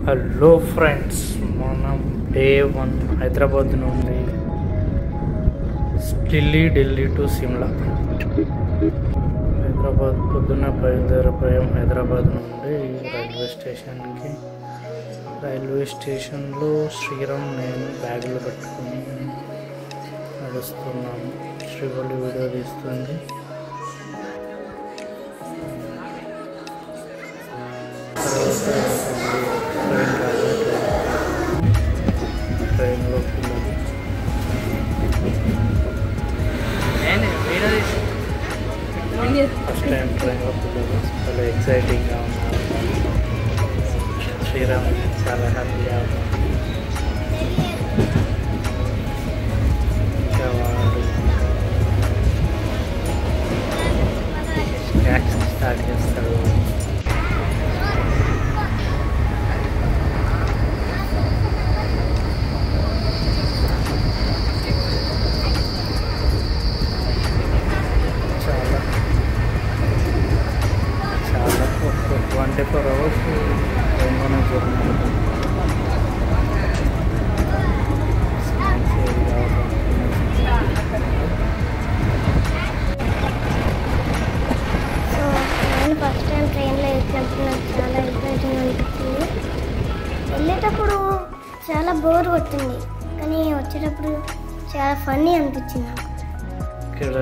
Hello friends, మనం day 1 Hyderabad నుండి Delhi to Shimla. Hyderabad పొద్దున్న బయలుదేరిపోయాం. హైదరాబాద్ నుండి రైల్వే స్టేషన్లో శ్రీరామ్ నేను బ్యాగులు పట్టుకొని నడుస్తున్నాము. శ్రీవల్లి వీడియో తీస్తుంది. ట్రైన్లో పిల్లలు ఫస్ట్ టైం ట్రైన్లో పిల్లలు చాలా ఎక్సైటింగ్గా ఉన్నారు. శ్రీరామ్ చాలా హ్యాపీగా ఉన్నారు. ఇంకా వాడు యాక్షన్ స్టార్ట్ చేస్తాడు. చాలా 24 hours ట్రైన్లోనే జర్నీ. సో నేను ఫస్ట్ టైం ట్రైన్లో ఎక్కినప్పుడు నాకు చాలా ఎక్సైటింగ్ అనిపించింది. వెళ్ళేటప్పుడు చాలా బోర్ కొట్టింది, కానీ వచ్చేటప్పుడు చాలా ఫన్నీ అనిపించింది నాకు. ఇక్కడ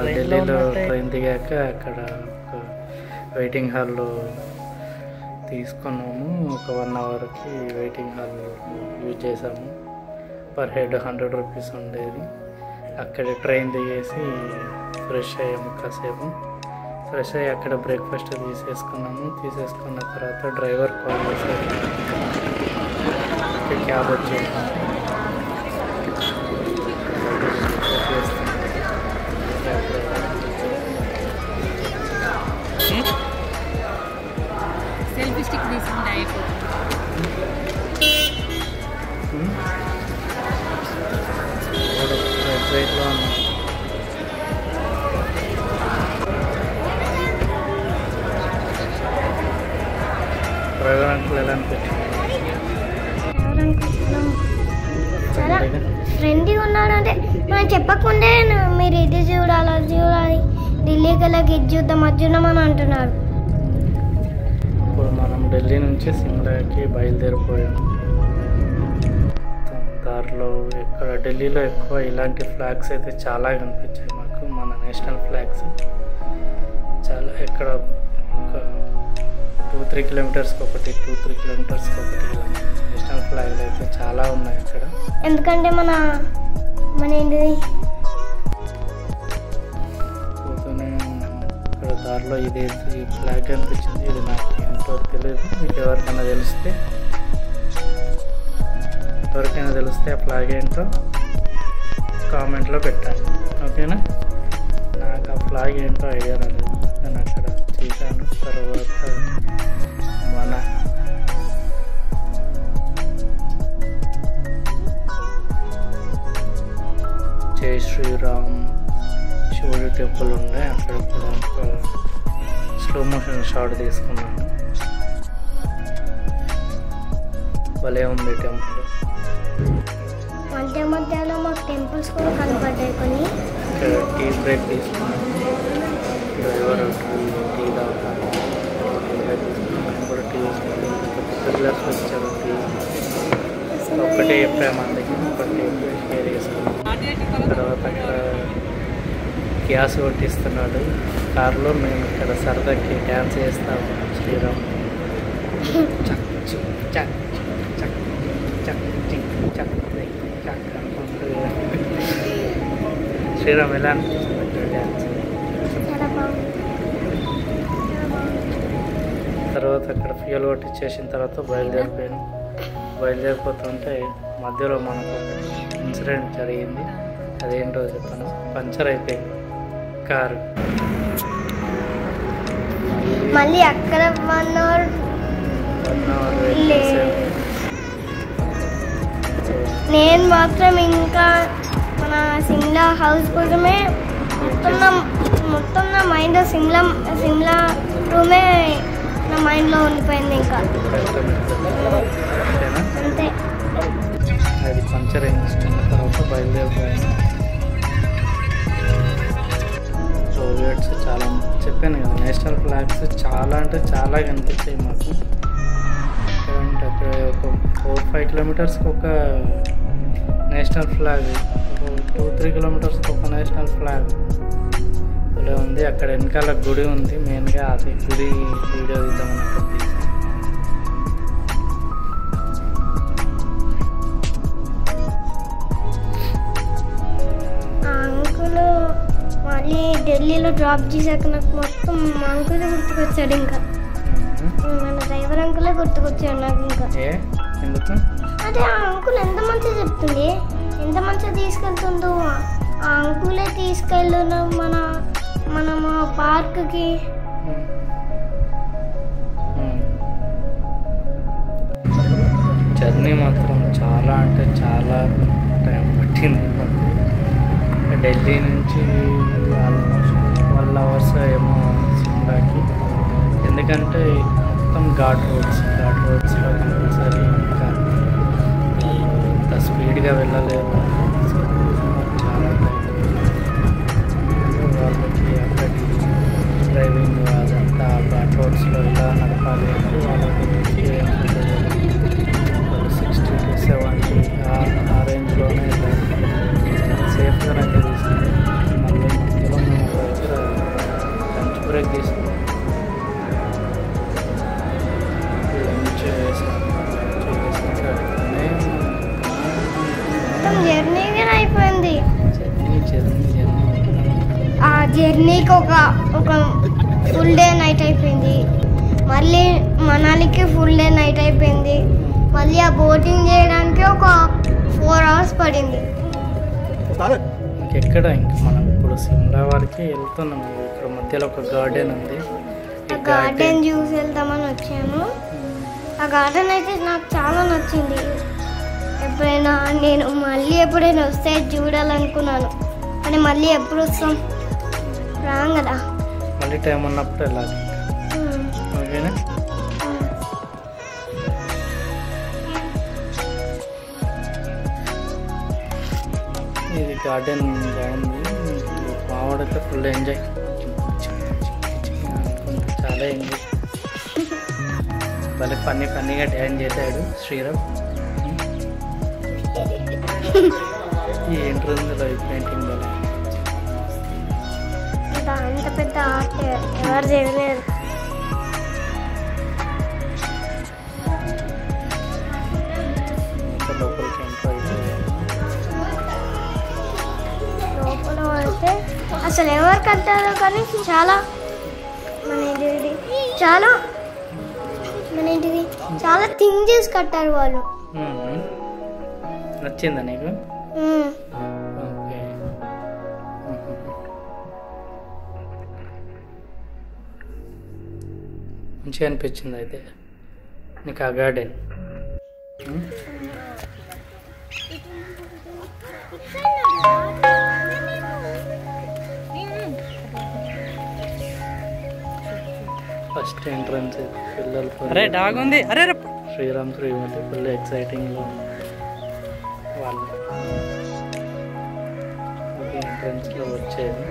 ఢిల్లీలో ట్రైన్ దిగాక అక్కడ ఒక వెయిటింగ్ హాల్లో తీసుకున్నాము. ఒక 1 అవర్కి వెయిటింగ్ హాల్ యూజ్ చేసాము. పర్ హెడ్ 100 రూపీస్ ఉండేది. అక్కడ ట్రైన్ దిగేసి ఫ్రెష్ అయ్యాము. కాసేపు ఫ్రెష్ అయ్యి అక్కడ బ్రేక్ఫాస్ట్ తీసేసుకున్న తర్వాత డ్రైవర్ కాల్ చేశారు. క్యాబ్ వచ్చేది. సెల్ఫీ స్టిక్ తీసుకుంటే అయిపోతుంది. వెబ్సైట్లో ఉన్నాం. డ్రైవర్ అంకుల్ ఎలా అనిపించింది? చాలా ఫ్రెండ్లీగా ఉన్నాడు. అంటే మనం చెప్పకుండే మీరు ఇది చూడాలి అది చూడాలి, ఢిల్లీకి వెళ్ళకి ఇది చూద్దాం అది చూద్దాం అని అంటున్నారు. ఇప్పుడు మనం ఢిల్లీ నుంచి సిమ్లాకి బయలుదేరిపోయాము. దారిలో ఇక్కడ ఢిల్లీలో ఎక్కువ ఇలాంటి ఫ్లాగ్స్ అయితే చాలా కనిపించాయి మాకు. మన నేషనల్ ఫ్లాగ్స్ చాలా ఎక్కడ ఒక 2-3 కిలోమీటర్స్కి ఒకటి ఇలా నేషనల్ ఫ్లాగ్లు అయితే చాలా ఉన్నాయి ఇక్కడ. ఎందుకంటే మన ఏంటిది పోతూనే ఇక్కడ దారిలో ఈ ఫ్లాగ్ కనిపించింది. ఇది నాకు ఏంటో తెలియదు. మీకు ఎవరికైనా తెలిస్తే ఆ ఫ్లాగ్ ఏంటో కామెంట్లో పెట్టండి, ఓకేనా? నాకు ఆ ఫ్లాగ్ ఏంటో ఐడియా రాలేదు. నేను అక్కడ చూశాను. తర్వాత మన జై శ్రీరామ్ శివుడి టెంపుల్ ఉండే అక్కడ కూడా ఒక స్లో మోషన్ షాట్ తీసుకున్నాను. భలే ఉంది టెంపుల్. మధ్యలో మాకు టెంపుల్స్ కూడా కనపడ్డాయి కొన్ని. ఇక్కడ టీ బ్రేక్ తీసుకున్నాను. డ్రైవర్ టీ తాగుతాను. కూడా టీ తీసుకుంటాను. పెద్ద గ్లాస్ వచ్చారు టీ. ఒకటే చెప్పాము, అందుకే ఒకటి షేర్ చేసుకున్నాను. తర్వాత అక్కడ గ్యాస్ కొట్టిస్తున్నాడు కారులో. మేము ఇక్కడ సరదాకి డ్యాన్స్ చేస్తాము. శ్రీరామ్ చక్ చిక్ చక్ చక్ చక్ చిక్ చక్ చక్ అనుకుంటూ. శ్రీరామ్ ఎలా అనిపిస్తుంది అక్కడ డ్యాన్స్? చాలా బాగుంది. తర్వాత అక్కడ ఫ్యూయల్ కొట్టించేసిన తర్వాత బయలుదేరిపోతుంటే మధ్యలో మనకు ఇన్సిడెంట్ జరిగింది. అదేంటో చెప్పాను. పంచర్ అయిపోయింది కారు. మళ్ళీ అక్కడ 1 అవర్ నేను మాత్రం ఇంకా మన సిమ్లా హౌస్ కోసమే మొత్తం నా మైండ్ సిమ్లా రూమే నా మైండ్లో ఉండిపోయింది. ఇంకా వెళ్ళిపోయాను. సోవియట్స్ చాలా చెప్పాను కదా, నేషనల్ ఫ్లాగ్స్ చాలా అంటే చాలా కనిపించాయి మాకు. అంటే అక్కడ ఒక 4-5 కిలోమీటర్స్కి ఒక నేషనల్ ఫ్లాగ్, 2-3 కిలోమీటర్స్కి ఒక నేషనల్ ఫ్లాగ్ ఇలా ఉంది. అక్కడ వెనకాల గుడి ఉంది, మెయిన్గా అది గుడి వీడియో తీద్దామని అక్కడ తీసాను. మళ్ళీ ఢిల్లీలో డ్రాప్ చేశాక నాకు మొత్తం మా అంకులే గుర్తుకొచ్చాడు. ఇంకా మన డ్రైవర్ అంకులే గుర్తుకొచ్చాడు నాకు. ఇంకా ఎందుకు అదే ఆ అంకుల్ ఎంత మంచిగా చెప్తుంది, ఎంత మంచిగా తీసుకెళ్తుందో. ఆ అంకులే తీసుకెళ్ళు మనం పార్క్కి. జర్నీ మాత్రం చాలా అంటే చాలా టైం పట్టింది. ఢిల్లీ నుంచి ఆల్మోస్ట్ 12 hours ఏమో సిమ్లాకి. ఎందుకంటే మొత్తం ఘాట్ రోడ్స్లో కంపల్సరీ ఇంకా అంత స్పీడ్గా వెళ్ళలేరు. చాలా టైం వాళ్ళకి అక్కడి డ్రైవింగ్ అదంతా ఘాట్ రోడ్స్లో ఇలా నడపాలి అంటే వాళ్ళకి 60 to 70 ఆ రేంజ్లోనే సేఫ్గా అయితే తీసుకుంది. మళ్ళీ మధ్యలో మేము ఒక దగ్గర లంచ్ బ్రేక్ తీసుకున్నాం. లంచ్ జర్నీగా అయిపోయింది. జర్నీ ఆ జర్నీకి ఒక ఫుల్ డే నైట్ అయిపోయింది. మళ్ళీ మనాలికి ఫుల్ డే నైట్ అయిపోయింది. మళ్ళీ ఆ బోటింగ్ చేయడానికి ఒక 4 hours పడింది. ఇంకెక్కడ ఇంకా మనం ఇప్పుడు సిమ్లా వరకు వెళ్తున్నాం. ఇక్కడ మధ్యలో ఒక గార్డెన్ ఉంది, ఆ గార్డెన్ చూసి వెళ్తామని వచ్చాను. ఆ గార్డెన్ అయితే నాకు చాలా నచ్చింది. నేను మళ్ళీ ఎప్పుడైనా వస్తే చూడాలనుకున్నాను, కానీ మళ్ళీ ఎప్పుడు వస్తాం, రాం కదా. మళ్ళీ టైం ఉన్నప్పుడు వెళ్ళాలి. ఓకేనా? ఇది గార్డెన్ బాగుంది. మావాడైతే ఫుల్ ఎంజాయ్, చాలా ఎంజాయ్. భలే ఫన్నీగా డ్యాన్స్ చేశాడు శ్రీరామ్. ఈ ఎంట్రన్స్ లైవ్ పెయింటింగ్ భలే. అంత పెద్ద ఆర్ట్ ఎవరు చేయలేరు. లోపలికి ఎంటర్ అయిపోయాను. లోపల అయితే అసలు ఎవరు కట్టారో కానీ చాలా చాలా థింక్ చేసి కట్టారు వాళ్ళు. నచ్చిందా నీకు? ఓకే. మంచిగా అనిపించింది అయితే నీకు ఆ గార్డెన్. ఫస్ట్ ఎంట్రన్స్ పిల్లలు శ్రీరామ్ శ్రీమతి ఫుల్ ఎక్సైటింగ్లో వాళ్ళు ఎంట్రన్స్లో వచ్చేది.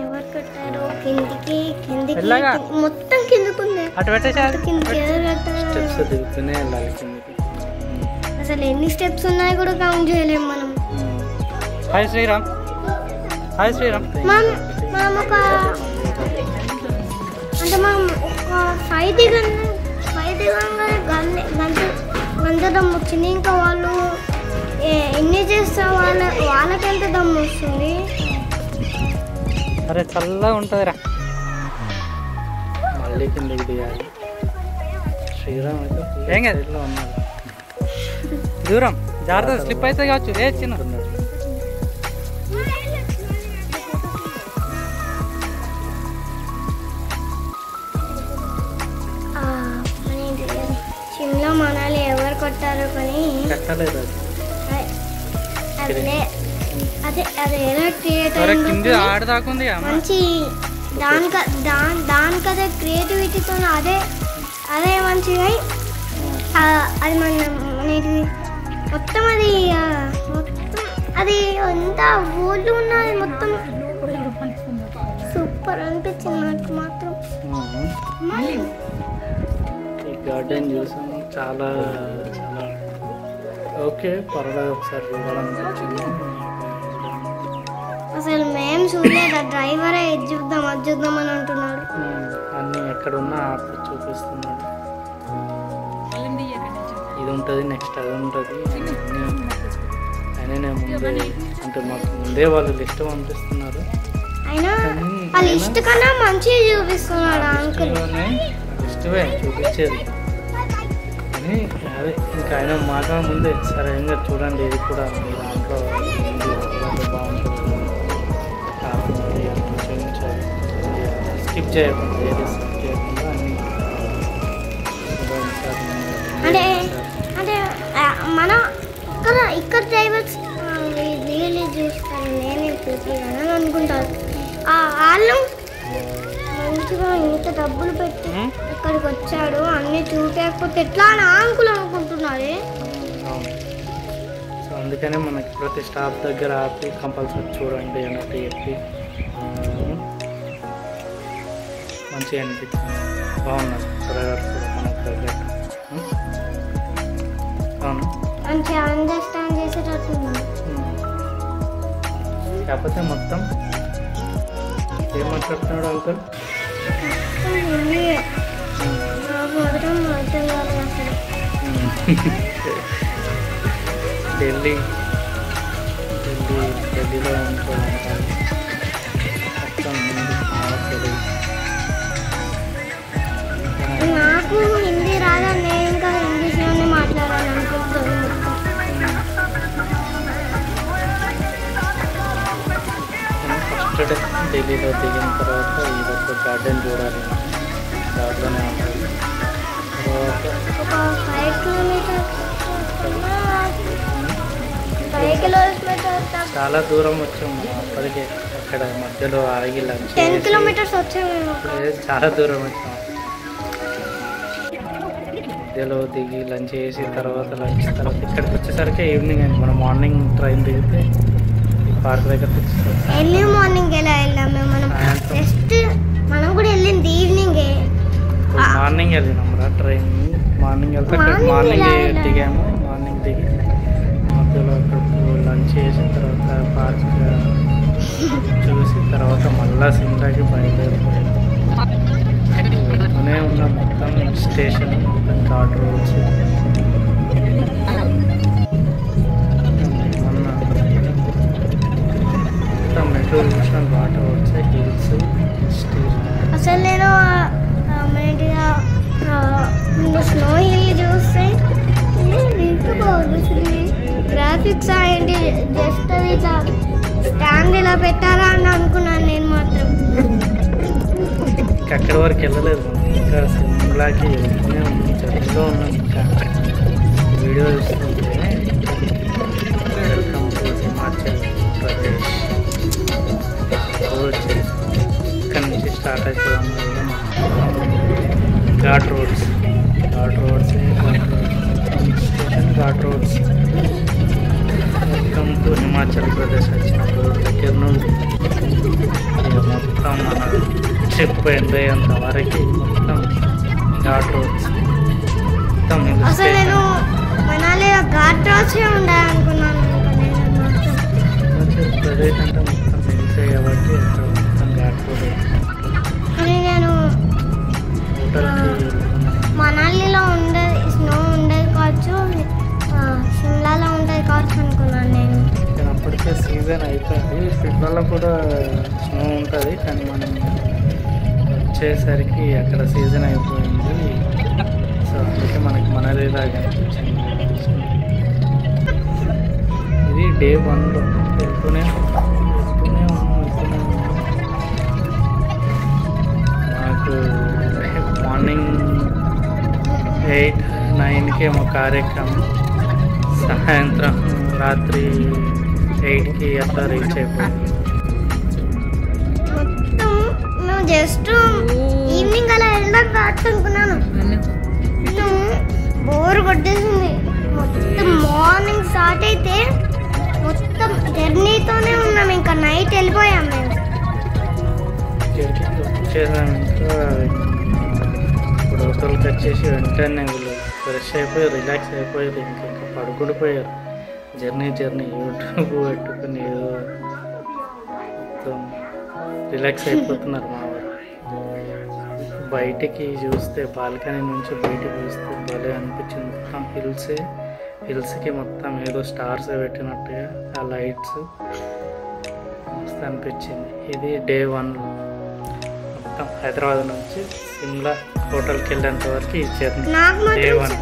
ఎవరు కట్టారు? కిందికి మొత్తం కిందకుంది. స్టెప్స్ దిగుతూనే వెళ్ళాలి కిందికి. అసలు ఎన్ని స్టెప్స్ ఉన్నాయో కూడా కౌంట్ చేయలేము మనం. హాయ్ శ్రీరామ్. హాయ్ శ్రీరామ్. మనం ఒక 5 దిగంగానే గంట దమ్ము వచ్చింది. ఇంకా వాళ్ళు ఎన్ని చేస్తా వాళ్ళకెంత దమ్ము వస్తుంది. అరే చల్లగా ఉంటుందిరా. మళ్ళీ కిందకి దిగాలి. శ్రీరామ్ అయితే ఇట్లా ఉన్నాడు. దూరం జాగ్రత్త, స్లిప్ అయితే కావచ్చు. చిన్న సిమ్లా మనాలి ఎవరు కొట్టారో కానీ కట్టలేదు. అదే ఎలా క్రియేట్ అయింది మంచి దానికదే క్రియేటివిటీతో అదే మంచిగా అది మనకి మొత్తం అది ఎంత ఊళ్ళు ఉన్నది మొత్తం సూపర్ అనిపించింది నాకు మాత్రం. ఈ గార్డెన్ చూసాము, చాలా చాలా ఓకే, పర్వాలేదు, ఒకసారి చూడాలనిపించింది. అసలు మేము చూడలేదు, డ్రైవరే ఇది చూద్దాం అది చూద్దాం అని అంటున్నాడు. అన్నీ ఎక్కడున్నా ఆపి చూపిస్తున్నాడు. ఇది ఉంటుంది, నెక్స్ట్ అది ఉంటుంది. అయినా ముందే అంటే మాకు ముందే వాళ్ళు లిస్ట్ పంపిస్తున్నారు. అయినా ఆ లిస్ట్ కన్నా మంచిగా చూపిస్తున్నాడు అంకుల్. లిస్టువే చూపించేది అని అదే ఇంకా ఆయన మాట ముందే సరే ఇంకా చూడండి ఇది కూడా మీ దాంట్లో బాగుంటుంది, కాకుండా చూపించాలి, స్కిప్ చేయకుండా ఏది స్కిప్ చేయకుండా అన్నీ అంటే అంటే మన ఇక్కడ డ్రైవర్స్ రియల్లీ చూస్తాను నేనే చూపించాలని అనుకుంటారు. వాళ్ళు మంచిగా ఇంత డబ్బులు పెట్టి ఇక్కడికి వచ్చాడు అన్నీ చూపించకపోతే ఎట్లా అని అంకులు అనుకుంటున్నారే. సో అందుకనే మనకి ప్రతి స్టాప్ దగ్గర ఆపి కంపల్సరీ చూడండి అన్నట్టు చెప్పి మంచిగా అనిపించింది. బాగున్నది త్వరగా కూడా మనకు తగ్గట్టు. అవును, మంచిగా అండర్స్టాండ్ చేసేటట్టు. కాకపోతే మొత్తం ఏం మాట్లాడుతున్నాడు అంకుల్? ఢిల్లీలో ఉంటుందంటారు మొత్తం నాకు హిందీ రాదా, నేను ఇంకా ఇంగ్లీష్లోనే మాట్లాడాలి అనుకుంటున్నాను. ఫస్ట్ డే ఢిల్లీలో దిగిన తర్వాత ఇదొక గార్డెన్ చూడాలి, దాంట్లోనే ఉంటుంది. తర్వాత ఒక 5 కిలోమీటర్స్ చాలా దూరం వచ్చాము అప్పటికే. అక్కడ మధ్యలో ఆగి లంచ్ 10 కిలోమీటర్స్ వచ్చాము. చాలా దూరం వచ్చాము. మధ్యలో దిగి లంచ్ చేసి తర్వాత ఇక్కడికి వచ్చేసరికి ఈవినింగ్ అయింది. మనం మార్నింగ్ ట్రైన్ దిగితే పార్క్ దగ్గర వచ్చేసరికి ఎర్లీ మార్నింగ్ ఎలా వెళ్ళాము మనం? జస్ట్ మనం కూడా వెళ్ళింది ఈవినింగే. మార్నింగ్ వెళ్ళినాం రా ట్రైన్. మార్నింగ్ వెళ్తే మార్నింగ్ దిగాము. మార్నింగ్ దిగి మధ్యలో అక్కడికి లంచ్ చేసిన తర్వాత పార్క్ చూసి తర్వాత మళ్ళా సిమ్లాకి బయలుదేరిపోయాము. ఉన్న మొత్తం స్టేషన్ మొత్తం ఘాట్ రోడ్స్ మొత్తం మెట్రో చూసిన ఘాట్ రోడ్స్ హిల్స్ స్టేషన్. అసలు నేను స్నో హిల్ చూస్తే గ్రాఫిక్స్ ఏంటి జస్ట్ అది ఇట్లా స్టాండ్ ఇలా పెట్టారా అని అనుకున్నాను నేను మాత్రం. అక్కడి వరకు వెళ్ళలేదు, ఇంకా సిమ్లాకి వెళ్తూనే ఉంది. జర్నీలో ఉన్నాం. ఇంకా వీడియో చూస్తుంటే welcome to Himachal Pradesh road. ఇక్కడ నుంచి స్టార్ట్ అవుతాం. Ghat roads station ghat roads. Welcome to Himachal Pradesh వచ్చినప్పుడు దగ్గర నుండి మొత్తం మన ట్రిప్ ఎంజాయ్ అంత వరకు మొత్తం ఘాట్ రోడ్స్ మొత్తం అసలు నేను మనాలి ఘాట్ రోడ్సే ఉండాలనుకున్నాను. హిమాచల్ ప్రదేశ్ అంటే మొత్తం ఎంజాయ్ కాబట్టి అక్కడ మొత్తం ఘాట్ రోడ్. కానీ నేను హోటల్కి మనాలిలో ఉండేది స్నో ఉండేది కావచ్చు, షిమ్లాలో ఉండేది కావచ్చు అనుకున్నాను నేను. కానీ అప్పటికే సీజన్ అయిపోయింది. పిల్లల్లో కూడా స్నో ఉంటుంది, కానీ మనం వచ్చేసరికి అక్కడ సీజన్ అయిపోయింది. సో అందుకే మనకి మనాలిలాగా అనిపించింది. ఇది డే 1లో వెళ్తూనే నాకు మార్నింగ్ 8-9కి ఏమో కార్యక్రమం, సాయంత్రం రాత్రి 8కి అట్లా రీచ్ అయిపోయింది. మొత్తం మేము జస్ట్ ఈవినింగ్ అలా వెళ్ళడం కావచ్చు అనుకున్నాను. బోర్ కొట్టేసింది మొత్తం. మార్నింగ్ స్టార్ట్ అయితే మొత్తం జర్నీతోనే ఉన్నాం, ఇంకా నైట్ వెళ్ళిపోయాం మేము. వచ్చేసాం. ఇంకా ఇప్పుడు హోటల్కి వచ్చేసి వెంటనే వీళ్ళు ఫ్రెష్ అయిపోయి రిలాక్స్ అయిపోయారు. ఇంకా పడుకుండిపోయారు. జర్నీ యూట్యూబ్ పెట్టుకుని ఏదో మొత్తం రిలాక్స్ అయిపోతున్నారు మా వారు. బయటికి చూస్తే బాల్కనీ నుంచి బయటికి చూస్తే భలే అనిపించింది. మొత్తం హిల్స్కి మొత్తం ఏదో స్టార్స్ పెట్టినట్టుగా ఆ లైట్స్ మస్తు అనిపించింది. ఇది డే 1 మొత్తం హైదరాబాద్ నుంచి సిమ్లా హోటల్కి వెళ్ళేంత వరకు ఈ జర్నీ డే 1.